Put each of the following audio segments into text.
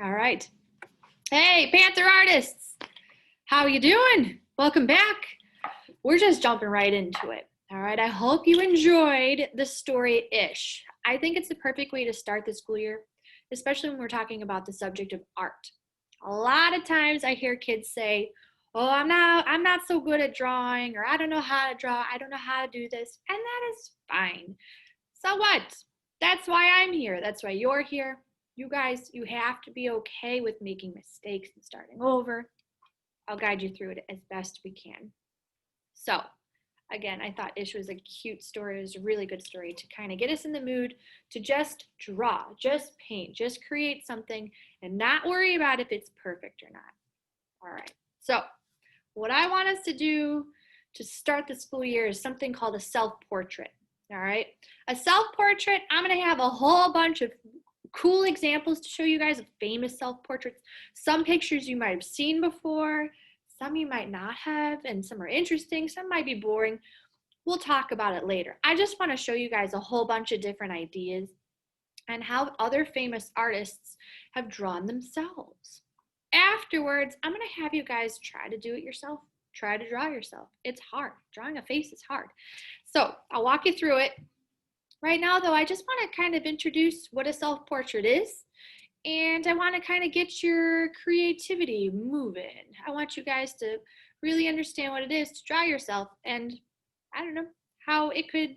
All right. Hey, Panther artists, how you doing? Welcome back. We're just jumping right into it. All right. I hope you enjoyed the story Ish. I think it's the perfect way to start the school year, especially when we're talking about the subject of art. A lot of times I hear kids say, "Oh, I'm not so good at drawing," or "I don't know how to draw. I don't know how to do this." And that is fine. So what? That's why I'm here. That's why you're here. You guys, you have to be okay with making mistakes and starting over. I'll guide you through it as best we can. So, again, I thought Ish was a cute story. It was a really good story to kind of get us in the mood to just draw, just paint, just create something and not worry about if it's perfect or not. All right. So, what I want us to do to start the school year is something called a self-portrait. All right. A self-portrait, I'm going to have a whole bunch of cool examples to show you guys of famous self-portraits. Some pictures you might have seen before, some you might not have, and some are interesting, some might be boring. We'll talk about it later. I just want to show you guys a whole bunch of different ideas and how other famous artists have drawn themselves. Afterwards, I'm going to have you guys try to do it yourself. Try to draw yourself. It's hard. Drawing a face is hard. So I'll walk you through it. Right now, though, I just want to kind of introduce what a self-portrait is, and I want to kind of get your creativity moving. I want you guys to really understand what it is to draw yourself, and I don't know how it could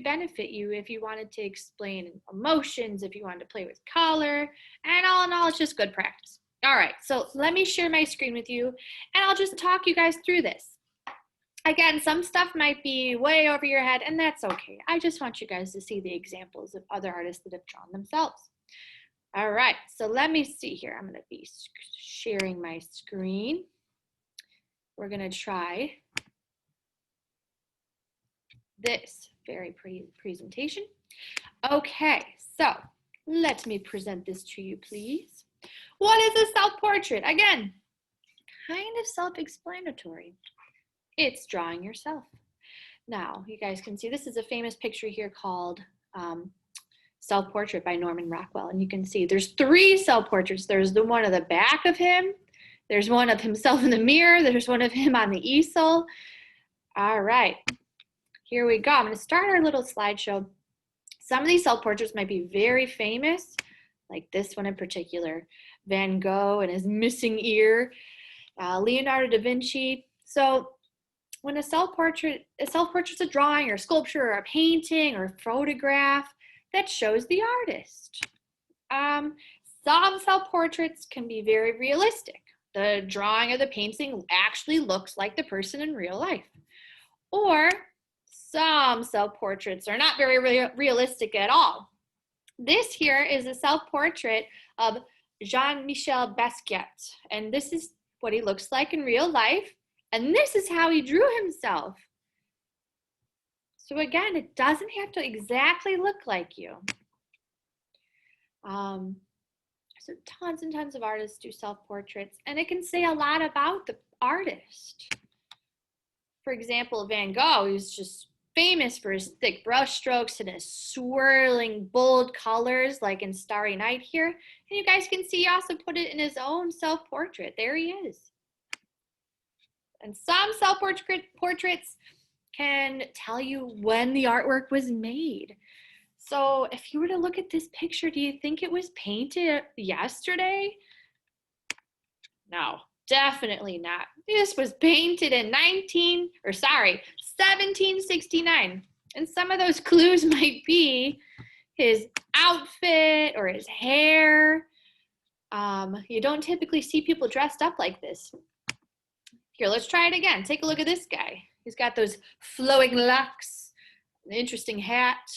benefit you if you wanted to explain emotions, if you wanted to play with color, and all in all, it's just good practice. All right, so let me share my screen with you, and I'll just talk you guys through this. Again, some stuff might be way over your head, and that's okay. I just want you guys to see the examples of other artists that have drawn themselves. All right, so let me see here. I'm going to be sharing my screen. We're going to try this very pretty presentation. Okay, so let me present this to you, please. What is a self-portrait? Again, kind of self-explanatory. It's drawing yourself. Now, you guys can see this is a famous picture here called Self-Portrait by Norman Rockwell. And you can see there's 3 self-portraits. There's the one of the back of him. There's one of himself in the mirror. There's one of him on the easel. All right, here we go. I'm going to start our little slideshow. Some of these self-portraits might be very famous, like this one in particular, Van Gogh and his missing ear, Leonardo da Vinci. So when a self-portrait's a drawing or sculpture or a painting or a photograph that shows the artist. Some self-portraits can be very realistic. The drawing of the painting actually looks like the person in real life. Or some self-portraits are not very realistic at all. This here is a self-portrait of Jean-Michel Basquiat, and this is what he looks like in real life. And this is how he drew himself. So again, it doesn't have to exactly look like you. So tons and tons of artists do self-portraits, and it can say a lot about the artist. For example, Van Gogh, who's just famous for his thick brush strokes and his swirling, bold colors, like in Starry Night here. And you guys can see he also put it in his own self-portrait. There he is. And some self-portraits can tell you when the artwork was made. So if you were to look at this picture, do you think it was painted yesterday? No, definitely not. This was painted in 1769. And some of those clues might be his outfit or his hair. You don't typically see people dressed up like this. Here, let's try it again. Take a look at this guy. He's got those flowing locks, an interesting hat.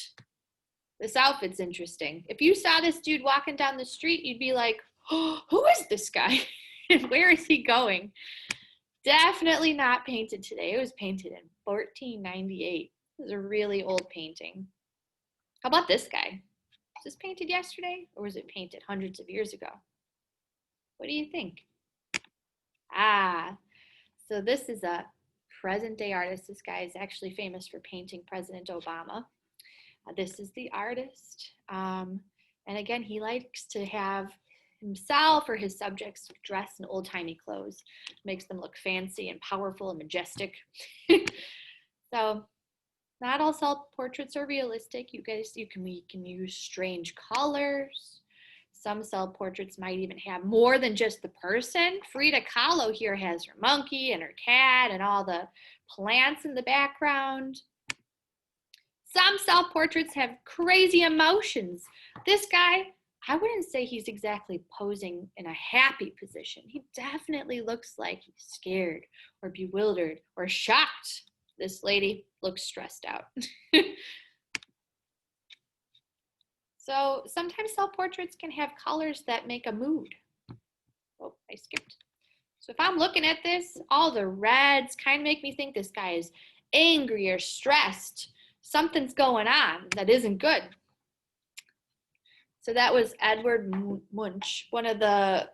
This outfit's interesting. If you saw this dude walking down the street, you'd be like, oh, who is this guy? And where is he going? Definitely not painted today. It was painted in 1498. This is a really old painting. How about this guy? Was this painted yesterday, or was it painted hundreds of years ago? What do you think? So this is a present day artist. This guy is actually famous for painting President Obama. This is the artist. And again, he likes to have himself or his subjects dressed in old-timey clothes. Makes them look fancy and powerful and majestic. So not all self-portraits are realistic. You can use strange colors. Some self-portraits might even have more than just the person. Frida Kahlo here has her monkey and her cat and all the plants in the background. Some self-portraits have crazy emotions. This guy, I wouldn't say he's exactly posing in a happy position. He definitely looks like he's scared or bewildered or shocked. This lady looks stressed out. So sometimes self-portraits can have colors that make a mood. Oh, I skipped. So if I'm looking at this, all the reds kind of make me think this guy is angry or stressed. Something's going on that isn't good. So that was Edvard Munch, one of the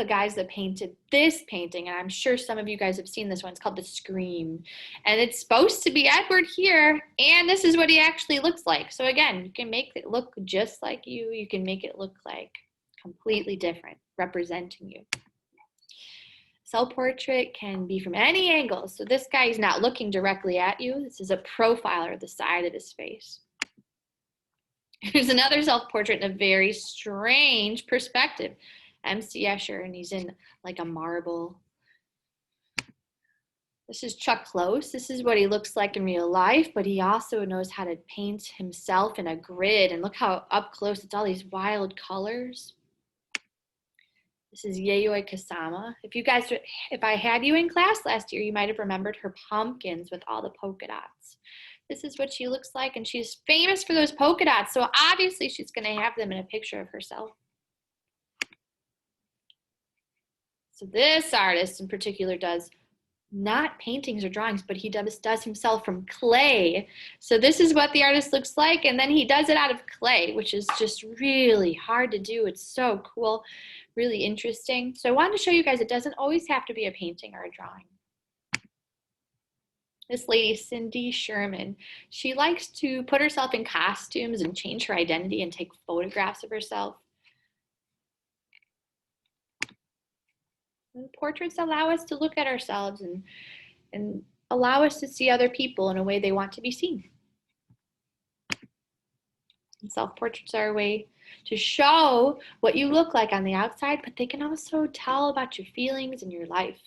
guys that painted this painting, and I'm sure some of you guys have seen this one. It's called The Scream, and it's supposed to be Edward here, and this is what he actually looks like. So again, you can make it look just like you. You can make it look like completely different, representing you. Self-portrait can be from any angle. So this guy is not looking directly at you. This is a profile or the side of his face. Here's another self-portrait in a very strange perspective. M.C. Escher, and he's in like a marble. This is Chuck Close. This is what he looks like in real life, but he also knows how to paint himself in a grid. And look how up close it's all these wild colors. This is Yayoi Kusama. If I had you in class last year, you might have remembered her pumpkins with all the polka dots. This is what she looks like, and she's famous for those polka dots, so obviously she's going to have them in a picture of herself. So this artist in particular does not paintings or drawings, but he does himself from clay. So this is what the artist looks like, and then he does it out of clay, which is just really hard to do. It's so cool, really interesting. So I wanted to show you guys it doesn't always have to be a painting or a drawing. This lady, Cindy Sherman, she likes to put herself in costumes and change her identity and take photographs of herself. And portraits allow us to look at ourselves and allow us to see other people in a way they want to be seen. And self-portraits are a way to show what you look like on the outside, but they can also tell about your feelings and your life.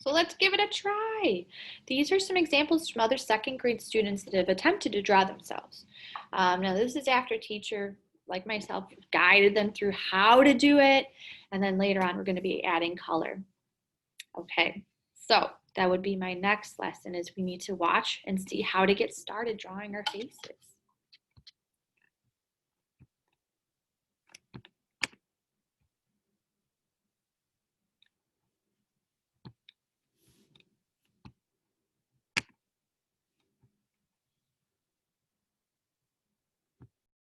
So let's give it a try. These are some examples from other second grade students that have attempted to draw themselves. Now this is after a teacher, like myself, guided them through how to do it. And then later on, we're going to be adding color. Okay, so that would be my next lesson is we need to watch and see how to get started drawing our faces.